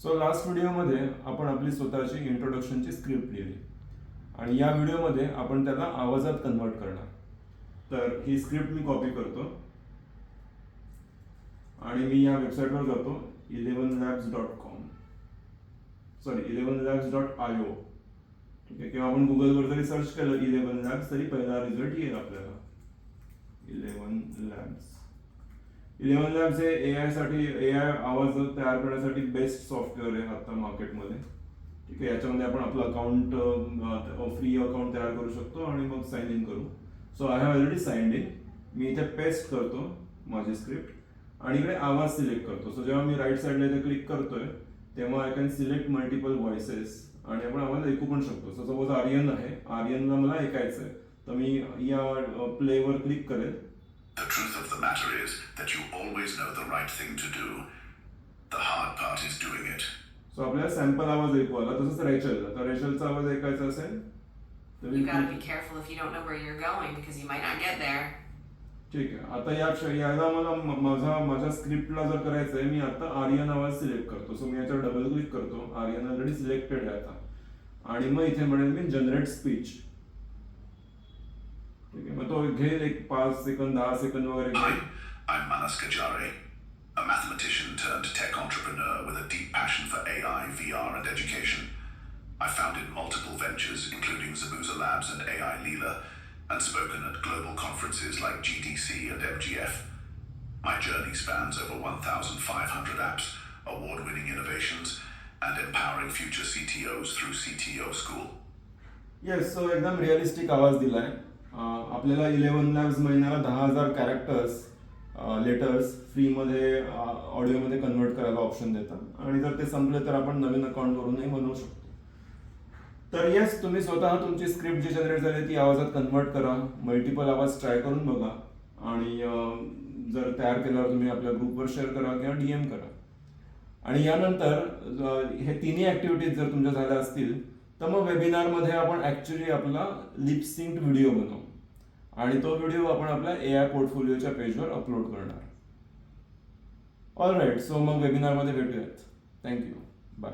So last व्हिडिओमध्ये आपण आपली स्वतःची इंट्रोडक्शनची स्क्रिप्ट लिहिली आणि या व्हिडिओमध्ये आपण त्याला आवाजात कन्वर्ट करणार. तर ही स्क्रिप्ट मी कॉपी करतो आणि मी या वेबसाईटवर जातो 11labs.com 11labs.io. ठीक आहे, किंवा आपण गुगलवर जरी सर्च केलं 11 labs तरी पहिला रिझल्ट येईल आपल्याला 11 labs. 11 labs हे AI आवाज तयार करण्यासाठी बेस्ट सॉफ्टवेअर आहे आता मार्केटमध्ये. ठीक आहे, याच्यामध्ये आपण आपलं अकाउंट फ्री अकाउंट तयार करू शकतो आणि मग साइन इन करू. So I have already signed in. मी इथे पेस्ट करतो माझी स्क्रिप्ट आणि इकडे आवाज सिलेक्ट करतो. सो जेव्हा मी राईट साईडला इथे क्लिक करतोय तेव्हा I can select multiple voices आणि आपण आवाज ऐकू पण शकतो. सो सपोज आर्यन आहे, आर्यनला मला ऐकायचं आहे, तर मी या प्लेवर क्लिक करेल. The truth of the matter is that you always know the right thing to do. The hard part is doing it. So आपल्याला सॅम्पल आवाज ऐकू आला. तसंच रेचलला, तर रेचलचा आवाज ऐकायचा असेल तर You gotta be careful if you don't know where you're going because you might not get there. ठीक आहे. आता याला मला माझ्या स्क्रिप्टला जर करायचं आहे, मी आता आर्यन आवाज सिलेक्ट करतो. सो मी याच्यावर डबल क्लिक करतो. आर्यन ऑलरेडी सिलेक्टेड आहे आता आणि मग इथे म्हणेल मी जनरेट स्पीच. ठीक आहे, मग तो घेईल एक 5 सेकंद 10 सेकंद वगैरे Hi, घेईल. I'm Manas Kajare, a mathematician turned tech entrepreneur with a deep passion for AI, VR, and education. I founded multiple ventures, including Zabuza Labs and AI Leela, and spoken at global conferences like GDC and MGF. My journey spans over 1,500 apps, award-winning innovations, and empowering future CTOs through CTO School. Yes, so एकदम realistic आवाज दिलाय. आपल्याला 11 labs महिन्याला 10,000 characters letters फ्रीमध्ये ऑडिओमध्ये convert करायला option देतात आणि जर ते संपले तर आपण नवीन अकाउंट वरूनही बनवू शकतो. तर येस, तुम्ही स्वतः तुमची स्क्रिप्ट जी जनरेट झाली ती आवाजात कन्वर्ट करा, मल्टिपल आवाज ट्राय करून बघा आणि जर तयार केल्यावर तुम्ही आपल्या ग्रुपवर शेअर करा किंवा DM करा. आणि यानंतर हे तिन्ही ॲक्टिव्हिटीज जर तुमच्या झाल्या असतील तर मग वेबिनारमध्ये आपण ॲक्च्युली आपला लिपसिंक्ड व्हिडिओ बनवू आणि तो व्हिडिओ आपण आपल्या AI पोर्टफोलिओच्या पेजवर अपलोड करणार. ऑल राईट, सो मग वेबिनारमध्ये भेटूयात. Thank you, bye.